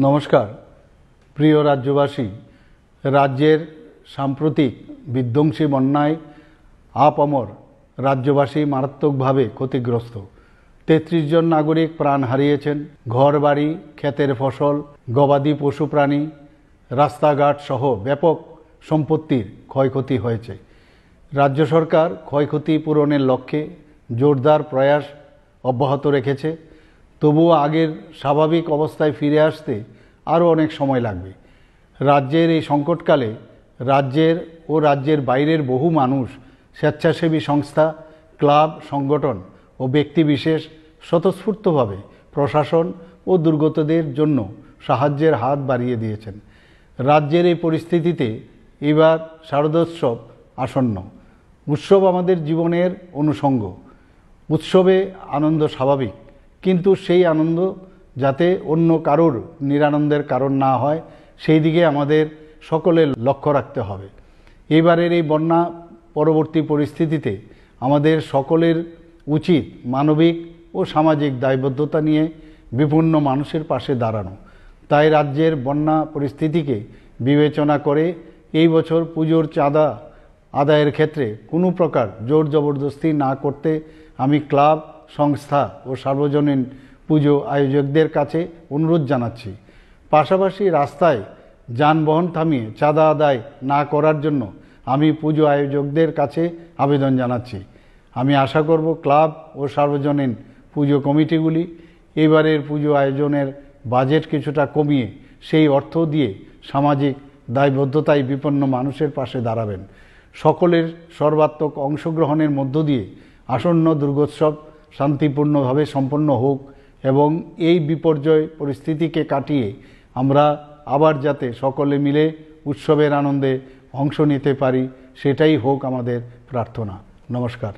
নমস্কার প্রিয় রাজ্যবাসী। রাজ্যের সাম্প্রতিক বিধ্বংসী বন্যায় আপামর রাজ্যবাসী মারাত্মকভাবে ক্ষতিগ্রস্ত। ৩৩ জন নাগরিক প্রাণ হারিয়েছেন। ঘরবাড়ি, ক্ষেতের ফসল, গবাদি পশু প্রাণী, রাস্তাঘাট সহ ব্যাপক সম্পত্তির ক্ষয়ক্ষতি হয়েছে। রাজ্য সরকার ক্ষয়ক্ষতি পূরণের লক্ষ্যে জোরদার প্রয়াস অব্যাহত রেখেছে। তবুও আগের স্বাভাবিক অবস্থায় ফিরে আসতে আরও অনেক সময় লাগবে। রাজ্যের এই সংকটকালে রাজ্যের বাইরের বহু মানুষ, স্বেচ্ছাসেবী সংস্থা, ক্লাব, সংগঠন ও ব্যক্তিবিশেষ স্বতঃস্ফূর্তভাবে প্রশাসন ও দুর্গতদের জন্য সাহায্যের হাত বাড়িয়ে দিয়েছেন। রাজ্যের এই পরিস্থিতিতে এবার শারদোৎসব আসন্ন। উৎসব আমাদের জীবনের অনুষঙ্গ। উৎসবে আনন্দ স্বাভাবিক, কিন্তু সেই আনন্দ যাতে অন্য কারোর নিরানন্দের কারণ না হয় সেই দিকে আমাদের সকলের লক্ষ্য রাখতে হবে। এবারের এই বন্যা পরবর্তী পরিস্থিতিতে আমাদের সকলের উচিত মানবিক ও সামাজিক দায়বদ্ধতা নিয়ে বিপন্ন মানুষের পাশে দাঁড়ানো। তাই রাজ্যের বন্যা পরিস্থিতিকে বিবেচনা করে এই বছর পুজোর চাঁদা আদায়ের ক্ষেত্রে কোনো প্রকার জোর জবরদস্তি না করতে আমি ক্লাব, সংস্থা ও সার্বজনীন পুজো আয়োজকদের কাছে অনুরোধ জানাচ্ছি। পাশাপাশি রাস্তায় যানবাহন থামিয়ে চাঁদা আদায় না করার জন্য আমি পুজো আয়োজকদের কাছে আবেদন জানাচ্ছি। আমি আশা করব ক্লাব ও সার্বজনীন পুজো কমিটিগুলি এবারের পুজো আয়োজনের বাজেট কিছুটা কমিয়ে সেই অর্থ দিয়ে সামাজিক দায়বদ্ধতায় বিপন্ন মানুষের পাশে দাঁড়াবেন। সকলের সর্বাত্মক অংশগ্রহণের মধ্য দিয়ে আসন্ন দুর্গোৎসব শান্তিপূর্ণভাবে সম্পন্ন হোক এবং এই বিপর্যয় পরিস্থিতিকে কাটিয়ে আমরা আবার যাতে সকলে মিলে উৎসবের আনন্দে অংশ নিতে পারি, সেটাই হোক আমাদের প্রার্থনা। নমস্কার।